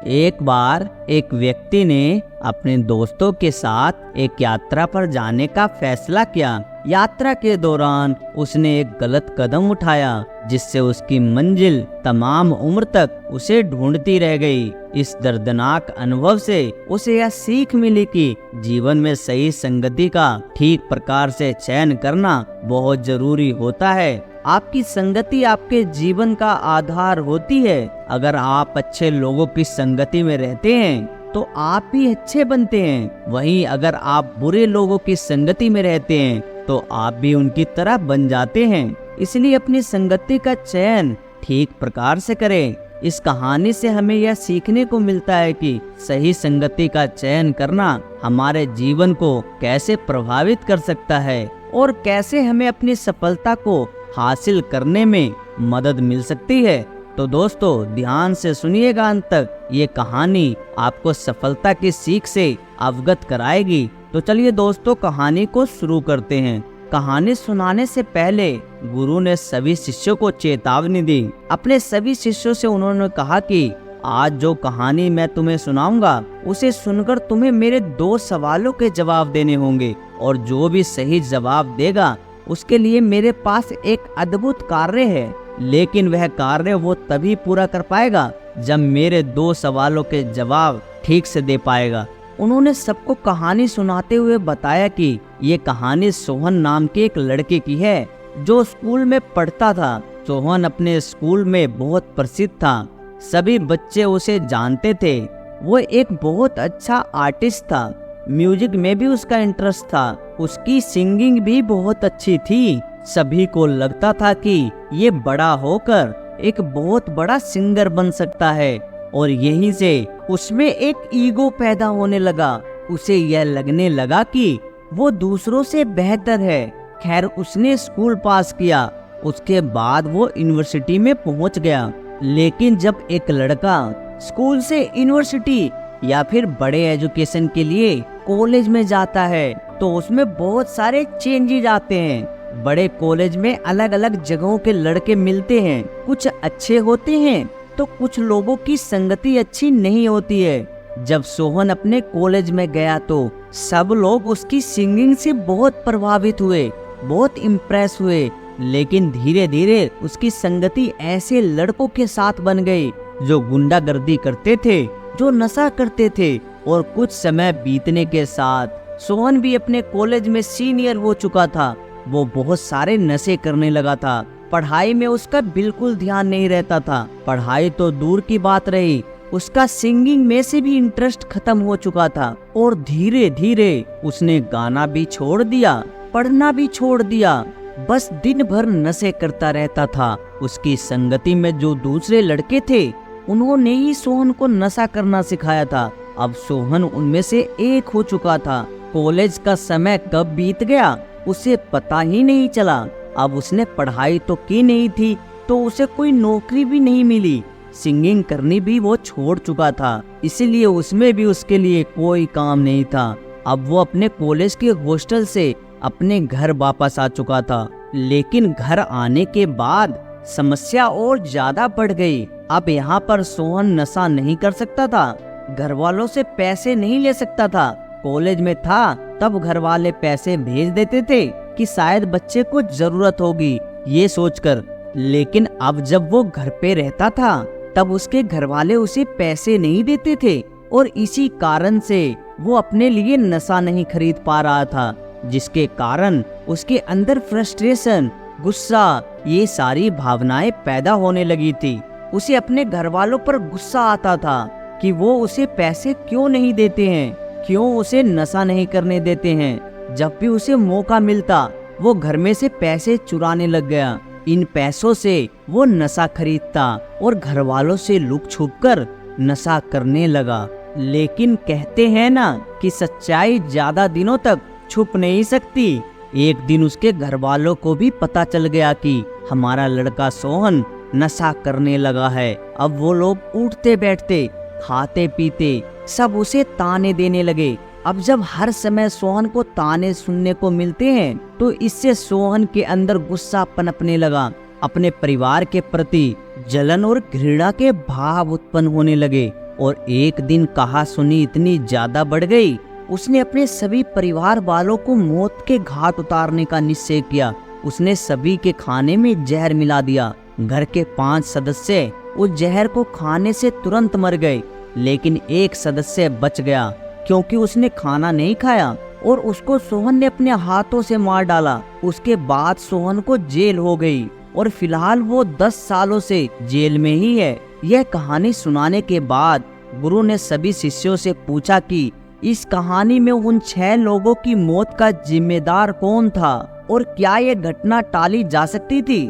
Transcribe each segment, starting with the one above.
एक बार एक व्यक्ति ने अपने दोस्तों के साथ एक यात्रा पर जाने का फैसला किया। यात्रा के दौरान उसने एक गलत कदम उठाया जिससे उसकी मंजिल तमाम उम्र तक उसे ढूंढती रह गई। इस दर्दनाक अनुभव से उसे यह सीख मिली कि जीवन में सही संगति का ठीक प्रकार से चयन करना बहुत जरूरी होता है। आपकी संगति आपके जीवन का आधार होती है। अगर आप अच्छे लोगों की संगति में रहते हैं तो आप भी अच्छे बनते हैं। वहीं अगर आप बुरे लोगों की संगति में रहते हैं तो आप भी उनकी तरह बन जाते हैं। इसलिए अपनी संगति का चयन ठीक प्रकार से करें। इस कहानी से हमें यह सीखने को मिलता है कि सही संगति का चयन करना हमारे जीवन को कैसे प्रभावित कर सकता है और कैसे हमें अपनी सफलता को हासिल करने में मदद मिल सकती है। तो दोस्तों ध्यान से सुनिएगा अंत तक। ये कहानी आपको सफलता की सीख से अवगत कराएगी। तो चलिए दोस्तों कहानी को शुरू करते हैं। कहानी सुनाने से पहले गुरु ने सभी शिष्यों को चेतावनी दी। अपने सभी शिष्यों से उन्होंने कहा कि आज जो कहानी मैं तुम्हें सुनाऊंगा उसे सुनकर तुम्हें मेरे 2 सवालों के जवाब देने होंगे और जो भी सही जवाब देगा उसके लिए मेरे पास एक अद्भुत कार्य है। लेकिन वह कार्य वो तभी पूरा कर पाएगा जब मेरे 2 सवालों के जवाब ठीक से दे पाएगा। उन्होंने सबको कहानी सुनाते हुए बताया कि ये कहानी सोहन नाम के एक लड़के की है जो स्कूल में पढ़ता था। सोहन अपने स्कूल में बहुत प्रसिद्ध था। सभी बच्चे उसे जानते थे। वो एक बहुत अच्छा आर्टिस्ट था। म्यूजिक में भी उसका इंटरेस्ट था। उसकी सिंगिंग भी बहुत अच्छी थी। सभी को लगता था कि ये बड़ा होकर एक बहुत बड़ा सिंगर बन सकता है और यहीं से उसमें एक ईगो पैदा होने लगा। उसे यह लगने लगा कि वो दूसरों से बेहतर है। खैर उसने स्कूल पास किया। उसके बाद वो यूनिवर्सिटी में पहुंच गया। लेकिन जब एक लड़का स्कूल से यूनिवर्सिटी या फिर बड़े एजुकेशन के लिए कॉलेज में जाता है तो उसमें बहुत सारे चेंजेस आते हैं। बड़े कॉलेज में अलग अलग जगहों के लड़के मिलते हैं। कुछ अच्छे होते हैं तो कुछ लोगों की संगति अच्छी नहीं होती है। जब सोहन अपने कॉलेज में गया तो सब लोग उसकी सिंगिंग से बहुत प्रभावित हुए, बहुत इम्प्रेस हुए। लेकिन धीरे धीरे उसकी संगति ऐसे लड़कों के साथ बन गई जो गुंडागर्दी करते थे, जो नशा करते थे। और कुछ समय बीतने के साथ सोहन भी अपने कॉलेज में सीनियर हो चुका था। वो बहुत सारे नशे करने लगा था। पढ़ाई में उसका बिल्कुल ध्यान नहीं रहता था। पढ़ाई तो दूर की बात रही, उसका सिंगिंग में से भी इंटरेस्ट खत्म हो चुका था। और धीरे धीरे उसने गाना भी छोड़ दिया, पढ़ना भी छोड़ दिया। बस दिन भर नशे करता रहता था। उसकी संगति में जो दूसरे लड़के थे उन्होंने ही सोहन को नशा करना सिखाया था। अब सोहन उनमें से एक हो चुका था। कॉलेज का समय कब बीत गया उसे पता ही नहीं चला। अब उसने पढ़ाई तो की नहीं थी तो उसे कोई नौकरी भी नहीं मिली। सिंगिंग करनी भी वो छोड़ चुका था, इसीलिए उसमें भी उसके लिए कोई काम नहीं था। अब वो अपने कॉलेज के हॉस्टल से अपने घर वापस आ चुका था। लेकिन घर आने के बाद समस्या और ज्यादा बढ़ गई। अब यहाँ पर सोहन नशा नहीं कर सकता था, घर वालों से पैसे नहीं ले सकता था। कॉलेज में था तब घर वाले पैसे भेज देते थे कि शायद बच्चे को जरूरत होगी, ये सोचकर। लेकिन अब जब वो घर पे रहता था तब उसके घर वाले उसे पैसे नहीं देते थे और इसी कारण से वो अपने लिए नशा नहीं खरीद पा रहा था, जिसके कारण उसके अंदर फ्रस्ट्रेशन, गुस्सा, ये सारी भावनाएं पैदा होने लगी थी। उसे अपने घर वालों पर गुस्सा आता था कि वो उसे पैसे क्यों नहीं देते हैं, क्यों उसे नशा नहीं करने देते हैं। जब भी उसे मौका मिलता वो घर में से पैसे चुराने लग गया। इन पैसों से वो नशा खरीदता और घर वालों से लुक छुप कर नशा करने लगा। लेकिन कहते हैं ना कि सच्चाई ज्यादा दिनों तक छुप नहीं सकती। एक दिन उसके घर वालों को भी पता चल गया कि हमारा लड़का सोहन नशा करने लगा है। अब वो लोग उठते बैठते, खाते पीते सब उसे ताने देने लगे। अब जब हर समय सोहन को ताने सुनने को मिलते हैं तो इससे सोहन के अंदर गुस्सा पनपने लगा। अपने परिवार के प्रति जलन और घृणा के भाव उत्पन्न होने लगे और एक दिन कहा सुनी इतनी ज्यादा बढ़ गई, उसने अपने सभी परिवार वालों को मौत के घाट उतारने का निश्चय किया। उसने सभी के खाने में जहर मिला दिया। घर के 5 सदस्य उस जहर को खाने से तुरंत मर गए, लेकिन एक सदस्य बच गया क्योंकि उसने खाना नहीं खाया और उसको सोहन ने अपने हाथों से मार डाला। उसके बाद सोहन को जेल हो गई और फिलहाल वो 10 सालों से जेल में ही है। यह कहानी सुनाने के बाद गुरु ने सभी शिष्यों से पूछा कि इस कहानी में उन 6 लोगों की मौत का जिम्मेदार कौन था और क्या यह घटना टाली जा सकती थी।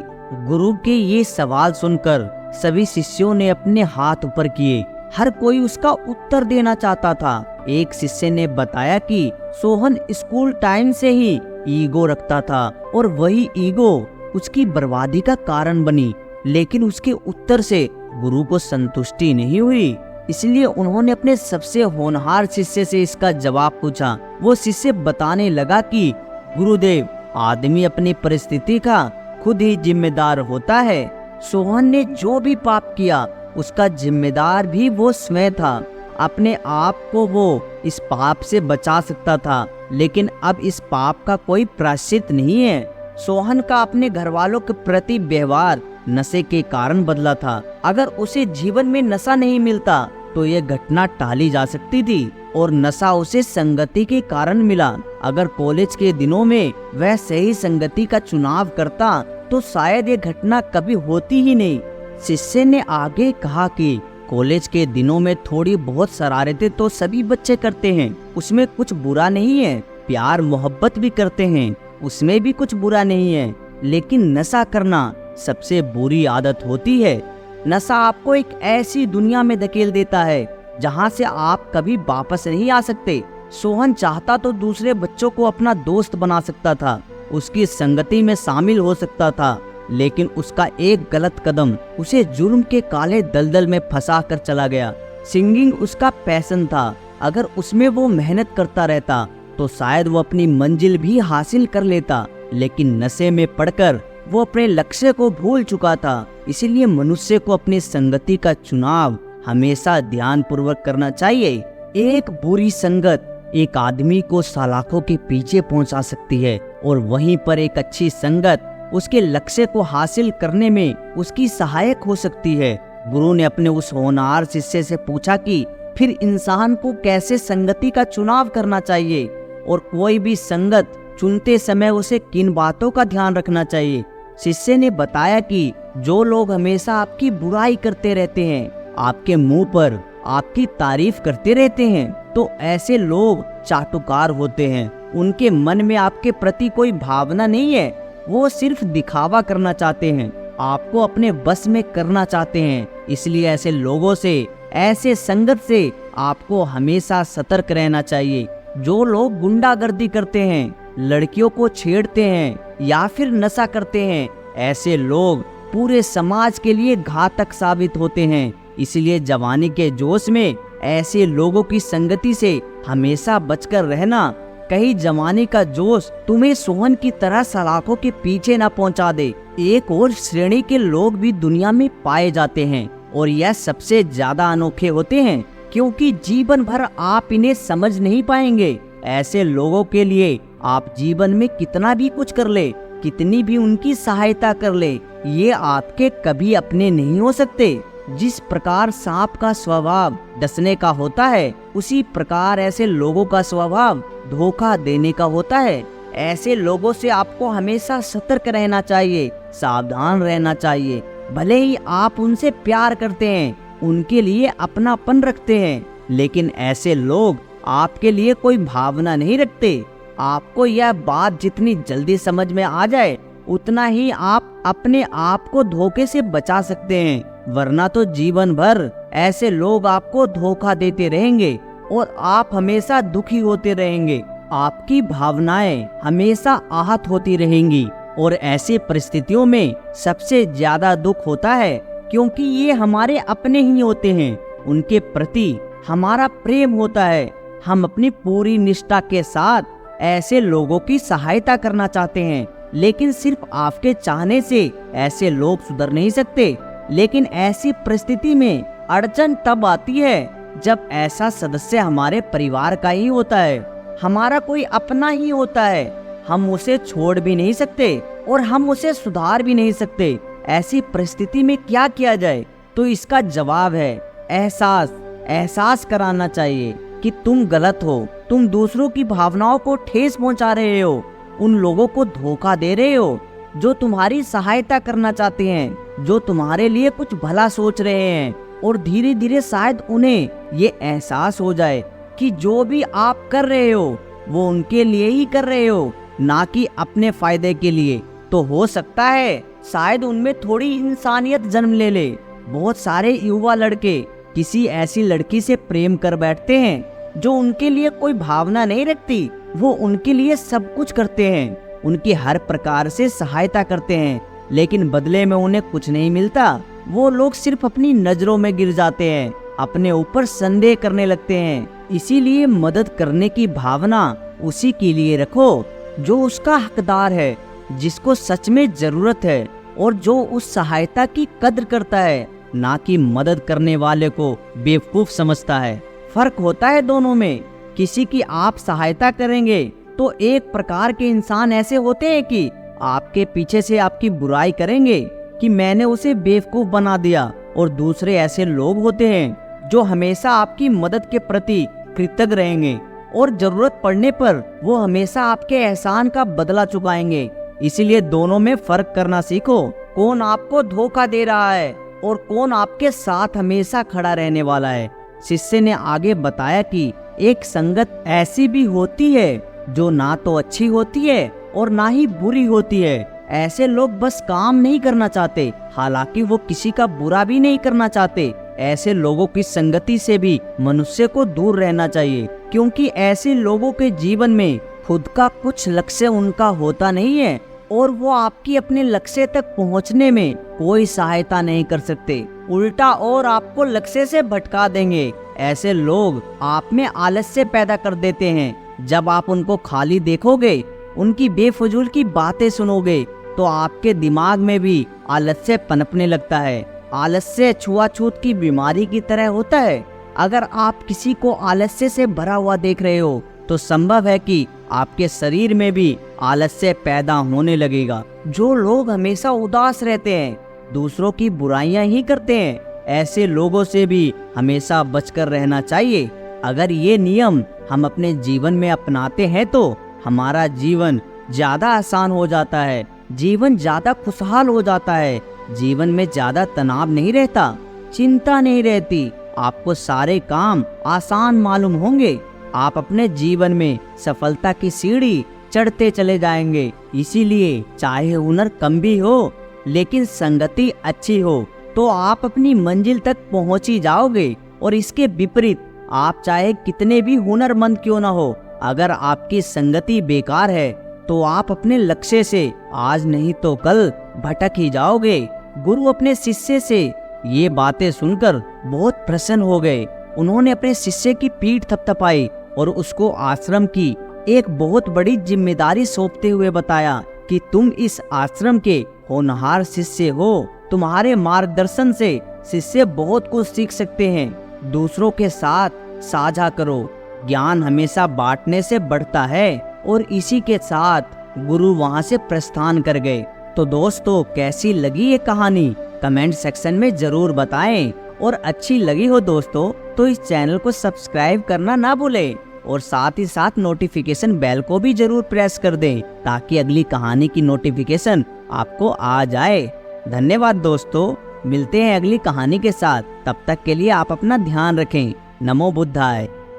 गुरु के ये सवाल सुनकर सभी शिष्यों ने अपने हाथ ऊपर किए। हर कोई उसका उत्तर देना चाहता था। एक शिष्य ने बताया कि सोहन स्कूल टाइम से ही ईगो रखता था और वही ईगो उसकी बर्बादी का कारण बनी। लेकिन उसके उत्तर से गुरु को संतुष्टि नहीं हुई, इसलिए उन्होंने अपने सबसे होनहार शिष्य से इसका जवाब पूछा। वो शिष्य बताने लगा कि गुरुदेव, आदमी अपनी परिस्थिति का खुद ही जिम्मेदार होता है। सोहन ने जो भी पाप किया उसका जिम्मेदार भी वो स्वयं था। अपने आप को वो इस पाप से बचा सकता था, लेकिन अब इस पाप का कोई प्रायश्चित नहीं है। सोहन का अपने घर वालों के प्रति व्यवहार नशे के कारण बदला था। अगर उसे जीवन में नशा नहीं मिलता तो ये घटना टाली जा सकती थी और नशा उसे संगति के कारण मिला। अगर कॉलेज के दिनों में वह सही संगति का चुनाव करता तो शायद ये घटना कभी होती ही नहीं। शिष्य ने आगे कहा कि कॉलेज के दिनों में थोड़ी बहुत शरारतें तो सभी बच्चे करते हैं, उसमें कुछ बुरा नहीं है। प्यार मोहब्बत भी करते हैं, उसमें भी कुछ बुरा नहीं है। लेकिन नशा करना सबसे बुरी आदत होती है। नशा आपको एक ऐसी दुनिया में धकेल देता है जहां से आप कभी वापस नहीं आ सकते। सोहन चाहता तो दूसरे बच्चों को अपना दोस्त बना सकता था, उसकी संगति में शामिल हो सकता था, लेकिन उसका एक गलत कदम उसे जुर्म के काले दलदल में फंसा कर चला गया। सिंगिंग उसका पैशन था। अगर उसमें वो मेहनत करता रहता तो शायद वो अपनी मंजिल भी हासिल कर लेता, लेकिन नशे में पड़कर वो अपने लक्ष्य को भूल चुका था। इसीलिए मनुष्य को अपनी संगति का चुनाव हमेशा ध्यान पूर्वक करना चाहिए। एक बुरी संगत एक आदमी को सलाखों के पीछे पहुंचा सकती है और वहीं पर एक अच्छी संगत उसके लक्ष्य को हासिल करने में उसकी सहायक हो सकती है। गुरु ने अपने उस होनहार शिष्य से पूछा कि फिर इंसान को कैसे संगति का चुनाव करना चाहिए और कोई भी संगत चुनते समय उसे किन बातों का ध्यान रखना चाहिए। शिष्य ने बताया कि जो लोग हमेशा आपकी बुराई करते रहते हैं, आपके मुंह पर आपकी तारीफ करते रहते हैं, तो ऐसे लोग चाटुकार होते हैं। उनके मन में आपके प्रति कोई भावना नहीं है, वो सिर्फ दिखावा करना चाहते हैं, आपको अपने बस में करना चाहते हैं। इसलिए ऐसे लोगों से, ऐसे संगत से आपको हमेशा सतर्क रहना चाहिए। जो लोग गुंडागर्दी करते हैं, लड़कियों को छेड़ते हैं या फिर नशा करते हैं, ऐसे लोग पूरे समाज के लिए घातक साबित होते हैं। इसलिए जवानी के जोश में ऐसे लोगों की संगति से हमेशा बचकर रहना। कहीं जवानी का जोश तुम्हें सोहन की तरह सलाखों के पीछे ना पहुंचा दे। एक और श्रेणी के लोग भी दुनिया में पाए जाते हैं और यह सबसे ज्यादा अनोखे होते हैं, क्योंकि जीवन भर आप इन्हें समझ नहीं पाएंगे। ऐसे लोगों के लिए आप जीवन में कितना भी कुछ कर ले, कितनी भी उनकी सहायता कर ले, ये आपके कभी अपने नहीं हो सकते। जिस प्रकार सांप का स्वभाव डसने का होता है, उसी प्रकार ऐसे लोगों का स्वभाव धोखा देने का होता है। ऐसे लोगों से आपको हमेशा सतर्क रहना चाहिए, सावधान रहना चाहिए। भले ही आप उनसे प्यार करते हैं, उनके लिए अपनापन रखते हैं, लेकिन ऐसे लोग आपके लिए कोई भावना नहीं रखते। आपको यह बात जितनी जल्दी समझ में आ जाए, उतना ही आप अपने आप को धोखे से बचा सकते हैं, वरना तो जीवन भर ऐसे लोग आपको धोखा देते रहेंगे और आप हमेशा दुखी होते रहेंगे। आपकी भावनाएं हमेशा आहत होती रहेंगी और ऐसी परिस्थितियों में सबसे ज्यादा दुख होता है, क्योंकि ये हमारे अपने ही होते हैं। उनके प्रति हमारा प्रेम होता है। हम अपनी पूरी निष्ठा के साथ ऐसे लोगों की सहायता करना चाहते हैं, लेकिन सिर्फ आपके चाहने से ऐसे लोग सुधर नहीं सकते। लेकिन ऐसी परिस्थिति में अड़चन तब आती है जब ऐसा सदस्य हमारे परिवार का ही होता है, हमारा कोई अपना ही होता है। हम उसे छोड़ भी नहीं सकते और हम उसे सुधार भी नहीं सकते। ऐसी परिस्थिति में क्या किया जाए? तो इसका जवाब है एहसास कराना चाहिए कि तुम गलत हो। तुम दूसरों की भावनाओं को ठेस पहुंचा रहे हो, उन लोगों को धोखा दे रहे हो जो तुम्हारी सहायता करना चाहते हैं, जो तुम्हारे लिए कुछ भला सोच रहे हैं। और धीरे धीरे शायद उन्हें ये एहसास हो जाए कि जो भी आप कर रहे हो वो उनके लिए ही कर रहे हो, ना कि अपने फायदे के लिए। तो हो सकता है शायद उनमें थोड़ी इंसानियत जन्म ले ले। बहुत सारे युवा लड़के किसी ऐसी लड़की से प्रेम कर बैठते हैं जो उनके लिए कोई भावना नहीं रखती। वो उनके लिए सब कुछ करते हैं, उनकी हर प्रकार से सहायता करते हैं, लेकिन बदले में उन्हें कुछ नहीं मिलता। वो लोग सिर्फ अपनी नजरों में गिर जाते हैं, अपने ऊपर संदेह करने लगते हैं। इसीलिए मदद करने की भावना उसी के लिए रखो जो उसका हकदार है, जिसको सच में जरूरत है और जो उस सहायता की कद्र करता है, ना कि मदद करने वाले को बेवकूफ समझता है। फर्क होता है दोनों में। किसी की आप सहायता करेंगे तो एक प्रकार के इंसान ऐसे होते हैं कि आपके पीछे से आपकी बुराई करेंगे कि मैंने उसे बेवकूफ बना दिया, और दूसरे ऐसे लोग होते हैं जो हमेशा आपकी मदद के प्रति कृतज्ञ रहेंगे और जरूरत पड़ने पर वो हमेशा आपके एहसान का बदला चुकाएंगे। इसीलिए दोनों में फर्क करना सीखो। कौन आपको धोखा दे रहा है और कौन आपके साथ हमेशा खड़ा रहने वाला है। शिष्य ने आगे बताया कि एक संगत ऐसी भी होती है जो ना तो अच्छी होती है और ना ही बुरी होती है। ऐसे लोग बस काम नहीं करना चाहते, हालांकि वो किसी का बुरा भी नहीं करना चाहते। ऐसे लोगों की संगति से भी मनुष्य को दूर रहना चाहिए, क्योंकि ऐसे लोगों के जीवन में खुद का कुछ लक्ष्य उनका होता नहीं है और वो आपकी अपने लक्ष्य तक पहुंचने में कोई सहायता नहीं कर सकते। उल्टा और आपको लक्ष्य से भटका देंगे। ऐसे लोग आप में आलस्य पैदा कर देते हैं। जब आप उनको खाली देखोगे, उनकी बेफजूल की बातें सुनोगे, तो आपके दिमाग में भी आलस्य पनपने लगता है। आलस्य छुआछूत की बीमारी की तरह होता है। अगर आप किसी को आलस्य से भरा हुआ देख रहे हो तो संभव है कि आपके शरीर में भी आलस्य पैदा होने लगेगा। जो लोग हमेशा उदास रहते हैं, दूसरों की बुराइयां ही करते हैं, ऐसे लोगों से भी हमेशा बचकर रहना चाहिए। अगर ये नियम हम अपने जीवन में अपनाते हैं तो हमारा जीवन ज्यादा आसान हो जाता है, जीवन ज्यादा खुशहाल हो जाता है, जीवन में ज्यादा तनाव नहीं रहता, चिंता नहीं रहती। आपको सारे काम आसान मालूम होंगे। आप अपने जीवन में सफलता की सीढ़ी चढ़ते चले जाएंगे। इसीलिए चाहे हुनर कम भी हो, लेकिन संगति अच्छी हो तो आप अपनी मंजिल तक पहुंच ही जाओगे। और इसके विपरीत आप चाहे कितने भी हुनरमंद क्यों ना हो, अगर आपकी संगति बेकार है तो आप अपने लक्ष्य से आज नहीं तो कल भटक ही जाओगे। गुरु अपने शिष्य से ये बातें सुनकर बहुत प्रसन्न हो गए। उन्होंने अपने शिष्य की पीठ थपथपाई और उसको आश्रम की एक बहुत बड़ी जिम्मेदारी सौंपते हुए बताया कि तुम इस आश्रम के होनहार शिष्य हो। तुम्हारे मार्गदर्शन से शिष्य बहुत कुछ सीख सकते हैं। दूसरों के साथ साझा करो। ज्ञान हमेशा बांटने से बढ़ता है। और इसी के साथ गुरु वहां से प्रस्थान कर गए। तो दोस्तों, कैसी लगी ये कहानी कमेंट सेक्शन में जरूर बताएं। और अच्छी लगी हो दोस्तों तो इस चैनल को सब्सक्राइब करना ना भूलें और साथ ही साथ नोटिफिकेशन बेल को भी जरूर प्रेस कर दें, ताकि अगली कहानी की नोटिफिकेशन आपको आ जाए। धन्यवाद दोस्तों, मिलते हैं अगली कहानी के साथ। तब तक के लिए आप अपना ध्यान रखें। नमो बुद्धाय।